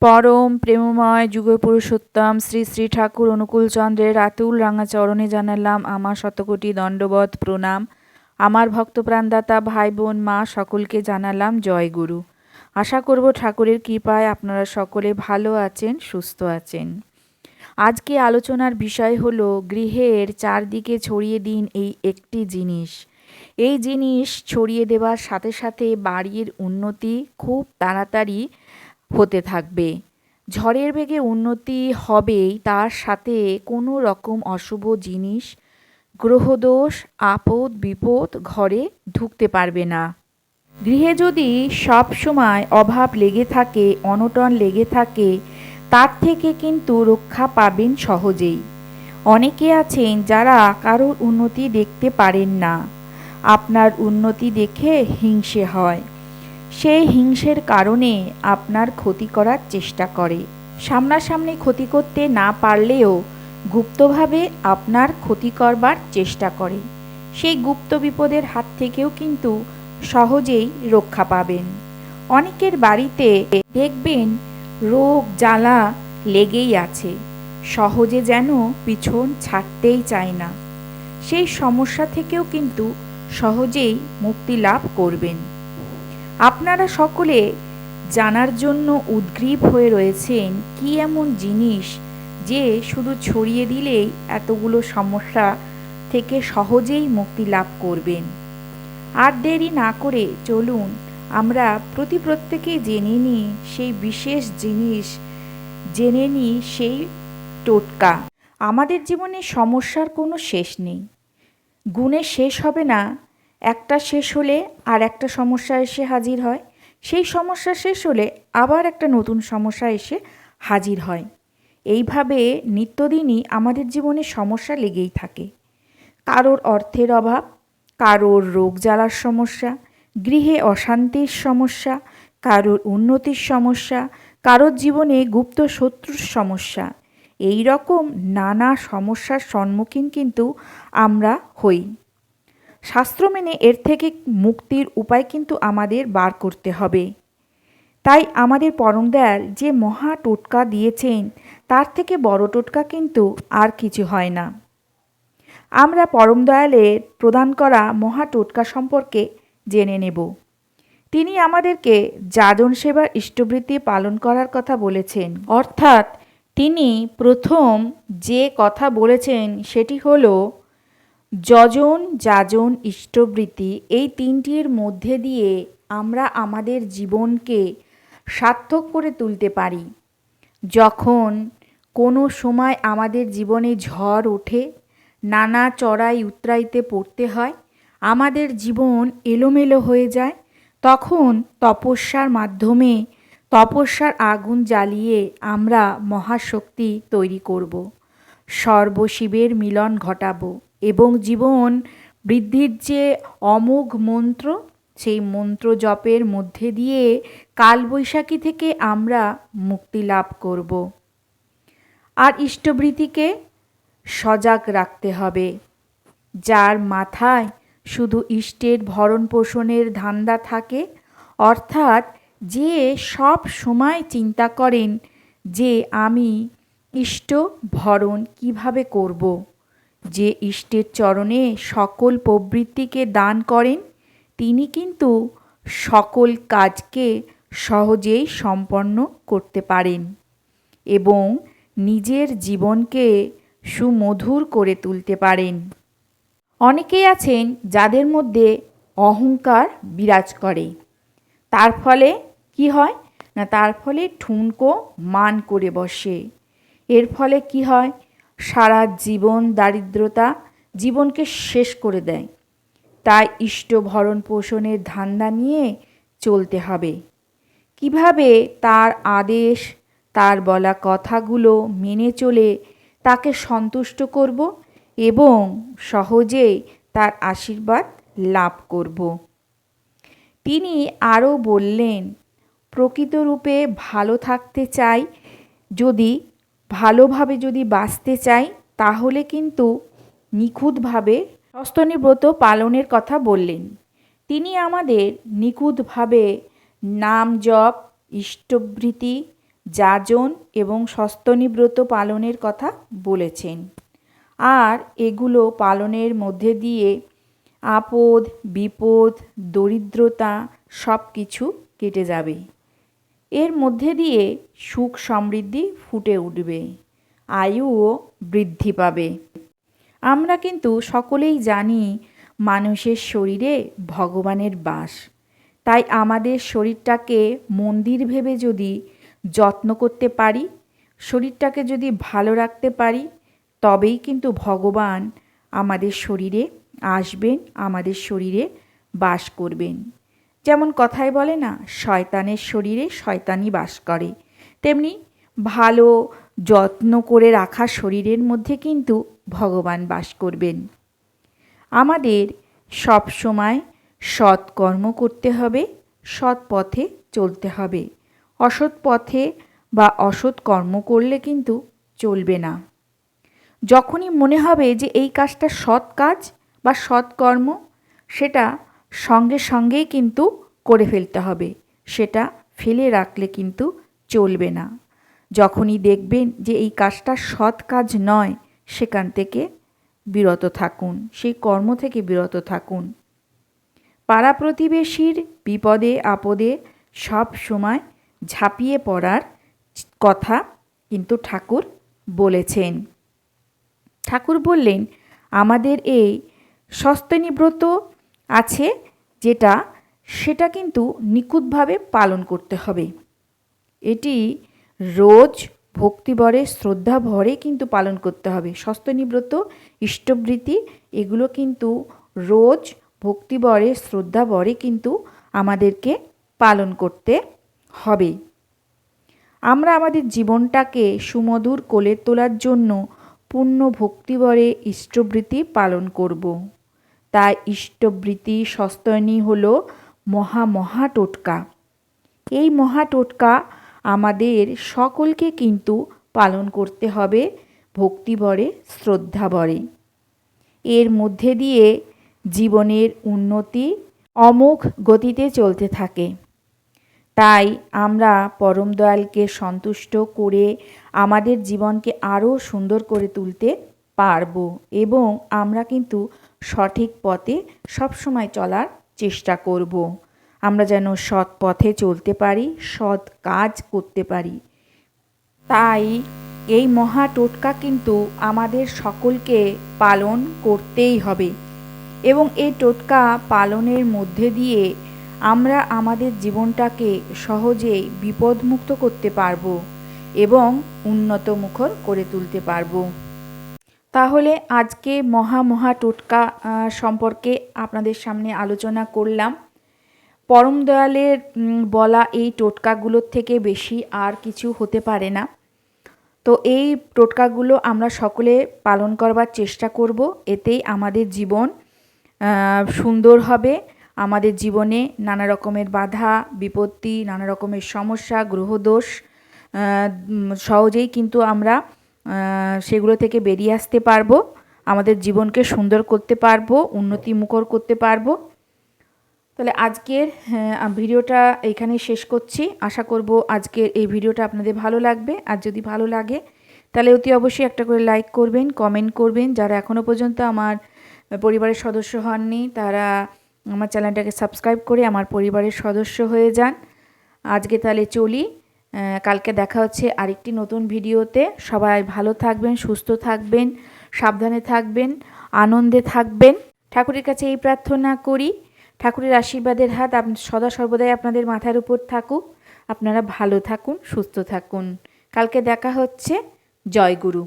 পরম প্রেমময় যুগপুরুষোত্তম শ্রী শ্রী ঠাকুর অনুকূলচন্দ্রের আতুল রাঙা চরণে জানালাম আমার শতকোটি দণ্ডবৎ প্রণাম। আমার ভক্তপ্রাণদাতা ভাই বোন মা সকলকে জানালাম জয় গুরু। আশা করব ঠাকুরের কৃপায় আপনারা সকলে ভালো আছেন, সুস্থ আছেন। আজকে আলোচনার বিষয় হলো গৃহের চারদিকে ছড়িয়ে দিন এই একটি জিনিস। এই জিনিস ছড়িয়ে দেওয়ার সাথে সাথে বাড়ির উন্নতি খুব তাড়াতাড়ি হতে থাকবে। ঝড়ের বেগে উন্নতি হবেই, তার সাথে কোনো রকম অশুভ জিনিস, গ্রহদোষ, আপদ বিপদ ঘরে ঢুকতে পারবে না। গৃহে যদি সব সময় অভাব লেগে থাকে, অনটন লেগে থাকে, তার থেকে কিন্তু রক্ষা পাবেন সহজেই। অনেকে আছেন যারা কারোর উন্নতি দেখতে পারেন না। আপনার উন্নতি দেখে হিংসে হয়। সেই হিংসের কারণে আপনার ক্ষতি করার চেষ্টা করে। সামনাসামনি ক্ষতি করতে না পারলেও গুপ্তভাবে আপনার ক্ষতি করবার চেষ্টা করে। সেই গুপ্ত বিপদের হাত থেকেও কিন্তু সহজেই রক্ষা পাবেন। অনেকের বাড়িতে দেখবেন রোগ জ্বালা লেগেই আছে, সহজে যেন পিছন ছাড়তেই চায় না। সেই সমস্যা থেকেও কিন্তু সহজেই মুক্তি লাভ করবেন। আপনারা সকলে জানার জন্য উদগ্রীব হয়ে রয়েছেন কি এমন জিনিস যে শুধু ছড়িয়ে দিলেই এতগুলো সমস্যা থেকে সহজেই মুক্তি লাভ করবেন। আর দেরি না করে চলুন আমরা প্রত্যেকেই জেনে নিই সেই বিশেষ জিনিস, জেনে নিই সেই টোটকা। আমাদের জীবনে সমস্যার কোনো শেষ নেই, গুণে শেষ হবে না। একটা শেষ হলে আর একটা সমস্যা এসে হাজির হয়, সেই সমস্যা শেষ হলে আবার একটা নতুন সমস্যা এসে হাজির হয়। এইভাবে নিত্যদিনই আমাদের জীবনে সমস্যা লেগেই থাকে। কারোর অর্থের অভাব, কারোর রোগ জ্বালার সমস্যা, গৃহে অশান্তির সমস্যা, কারোর উন্নতির সমস্যা, কারোর জীবনে গুপ্ত শত্রুর সমস্যা। এই রকম নানা সমস্যার সম্মুখীন কিন্তু আমরা হই। শাস্ত্র মেনে এর থেকে মুক্তির উপায় কিন্তু আমাদের বার করতে হবে। তাই আমাদের পরম দয়াল যে মহা টোটকা দিয়েছেন, তার থেকে বড় টোটকা কিন্তু আর কিছু হয় না। আমরা পরম দয়ালের প্রদান করা মহা টোটকা সম্পর্কে জেনে নেব। তিনি আমাদেরকে যাজন সেবার ইষ্টবৃত্তি পালন করার কথা বলেছেন। অর্থাৎ তিনি প্রথম যে কথা বলেছেন সেটি হলো যজন, যাজন, ইষ্টবৃত্তি। এই তিনটির মধ্যে দিয়ে আমরা আমাদের জীবনকে সার্থক করে তুলতে পারি। যখন কোনো সময় আমাদের জীবনে ঝড় ওঠে, নানা চড়াই উতরাইতে পড়তে হয়, আমাদের জীবন এলোমেলো হয়ে যায়, তখন তপস্যার মাধ্যমে, তপস্যার আগুন জ্বালিয়ে আমরা মহাশক্তি তৈরি করব, সর্বশিবের মিলন ঘটাবো এবং জীবন বৃদ্ধির যে অমোঘ মন্ত্র, সেই মন্ত্র জপের মধ্যে দিয়ে কালবৈশাখী থেকে আমরা মুক্তি লাভ করব। আর ইষ্টবৃত্তিকে সজাগ রাখতে হবে। যার মাথায় শুধু ইষ্টের ভরণ পোষণের ধান্দা থাকে, অর্থাৎ যে সব সময় চিন্তা করেন যে আমি ইষ্ট ভরণ কিভাবে করব, যে ইষ্টের চরণে সকল প্রবৃত্তিকে দান করেন, তিনি কিন্তু সকল কাজকে সহজেই সম্পন্ন করতে পারেন এবং নিজের জীবনকে সুমধুর করে তুলতে পারেন। অনেকেই আছেন যাদের মধ্যে অহংকার বিরাজ করে। তার ফলে কি হয় না, তার ফলে ঠুনকো মান করে বসে। এর ফলে কি হয়, সারা জীবন দারিদ্রতা জীবনকে শেষ করে দেয়। তাই ইষ্ট ভরণ পোষণের ধান্দা নিয়ে চলতে হবে। কিভাবে তার আদেশ, তার বলা কথাগুলো মেনে চলে তাকে সন্তুষ্ট করব এবং সহজেই তার আশীর্বাদ লাভ করব। তিনি আরও বললেন, প্রকৃতরূপে ভালো থাকতে চাই, যদি ভালোভাবে যদি বাঁচতে চাই, তাহলে কিন্তু নিখুঁতভাবে সস্তনী ব্রত পালনের কথা বললেন। তিনি আমাদের নিখুঁতভাবে নাম জপ, ইষ্টবৃত্তি, যাজন এবং সস্তনী ব্রত পালনের কথা বলেছেন। আর এগুলো পালনের মধ্যে দিয়ে আপদ বিপদ দরিদ্রতা সব কিছু কেটে যাবে। এর মধ্যে দিয়ে সুখ সমৃদ্ধি ফুটে উঠবে, আয়ুও বৃদ্ধি পাবে। আমরা কিন্তু সকলেই জানি মানুষের শরীরে ভগবানের বাস। তাই আমাদের শরীরটাকে মন্দির ভেবে যদি যত্ন করতে পারি, শরীরটাকে যদি ভালো রাখতে পারি, তবেই কিন্তু ভগবান আমাদের শরীরে আসবেন, আমাদের শরীরে বাস করবেন। যেমন কথায় বলে না, শয়তানের শরীরে শয়তানই বাস করে, তেমনি ভালো যত্ন করে রাখা শরীরের মধ্যে কিন্তু ভগবান বাস করবেন। আমাদের সব সময় সৎ কর্ম করতে হবে, সৎ পথে চলতে হবে। অসৎ পথে বা অসৎ কর্ম করলে কিন্তু চলবে না। যখনই মনে হবে যে এই কাজটা সৎ কাজ বা সৎ কর্ম, সেটা সঙ্গে সঙ্গেই কিন্তু করে ফেলতে হবে, সেটা ফেলে রাখলে কিন্তু চলবে না। যখনই দেখবেন যে এই কাজটা সৎ কাজ নয়, সেখান থেকে বিরত থাকুন, সেই কর্ম থেকে বিরত থাকুন। পাড়া প্রতিবেশীর বিপদে আপদে সব সময় ঝাঁপিয়ে পড়ার কথা কিন্তু ঠাকুর বলেছেন। ঠাকুর বললেন, আমাদের এই সস্তনী ব্রত আছে যেটা, সেটা কিন্তু নিখুঁতভাবে পালন করতে হবে। এটি রোজ ভক্তিভরে শ্রদ্ধা ভরে কিন্তু পালন করতে হবে। সস্তনী ব্রত, ইষ্টবৃত্তি এগুলো কিন্তু রোজ ভক্তিভরে শ্রদ্ধা ভরে কিন্তু আমাদেরকে পালন করতে হবে। আমরা আমাদের জীবনটাকে সুমধুর করে তোলার জন্য পূর্ণ ভক্তিভরে ইষ্টবৃত্তি পালন করব। তাই ইষ্টবৃত্তি সস্তনী হলো মহা টোটকা। এই মহা টোটকা আমাদের সকলকে কিন্তু পালন করতে হবে ভক্তিভরে শ্রদ্ধাভরে। এর মধ্যে দিয়ে জীবনের উন্নতি অমোঘ গতিতে চলতে থাকে। তাই আমরা পরম দয়ালকে সন্তুষ্ট করে আমাদের জীবনকে আরও সুন্দর করে তুলতে পারব এবং আমরা কিন্তু সঠিক পথে সবসময় চলার চেষ্টা করব। আমরা যেন সৎ পথে চলতে পারি, সৎ কাজ করতে পারি। তাই এই মহা টোটকা কিন্তু আমাদের সকলকে পালন করতেই হবে এবং এই টোটকা পালনের মধ্যে দিয়ে আমরা আমাদের জীবনটাকে সহজেই বিপদমুক্ত করতে পারব এবং উন্নত মুখর করে তুলতে পারব। তাহলে আজকে মহা টোটকা সম্পর্কে আপনাদের সামনে আলোচনা করলাম। পরম দয়ালের বলা এই টোটকাগুলোর থেকে বেশি আর কিছু হতে পারে না। তো এই টোটকাগুলো আমরা সকলে পালন করবার চেষ্টা করব, এতেই আমাদের জীবন সুন্দর হবে। আমাদের জীবনে নানা রকমের বাধা বিপত্তি, নানা রকমের সমস্যা, গ্রহদোষ সহজেই কিন্তু আমরা সেগুলো থেকে বেরিয়ে আসতে পারবো, আমাদের জীবনকে সুন্দর করতে পারবো, উন্নতিমুখর করতে পারবো। তাহলে আজকের ভিডিওটা এইখানেই শেষ করছি। আশা করব আজকের এই ভিডিওটা আপনাদের ভালো লাগবে। আর যদি ভালো লাগে তাহলে অতি অবশ্যই একটা করে লাইক করবেন, কমেন্ট করবেন। যারা এখনও পর্যন্ত আমার পরিবারের সদস্য হননি তারা আমার চ্যানেলটাকে সাবস্ক্রাইব করে আমার পরিবারের সদস্য হয়ে যান। আজকে তাহলে চলি, কালকে দেখা হচ্ছে আরেকটি নতুন ভিডিওতে। সবাই ভালো থাকবেন, সুস্থ থাকবেন, সাবধানে থাকবেন, আনন্দে থাকবেন। ঠাকুরের কাছে এই প্রার্থনা করি, ঠাকুরের আশীর্বাদের হাত সদা সর্বদাই আপনাদের মাথার উপর থাকুক। আপনারা ভালো থাকুন, সুস্থ থাকুন। কালকে দেখা হচ্ছে। জয় গুরু।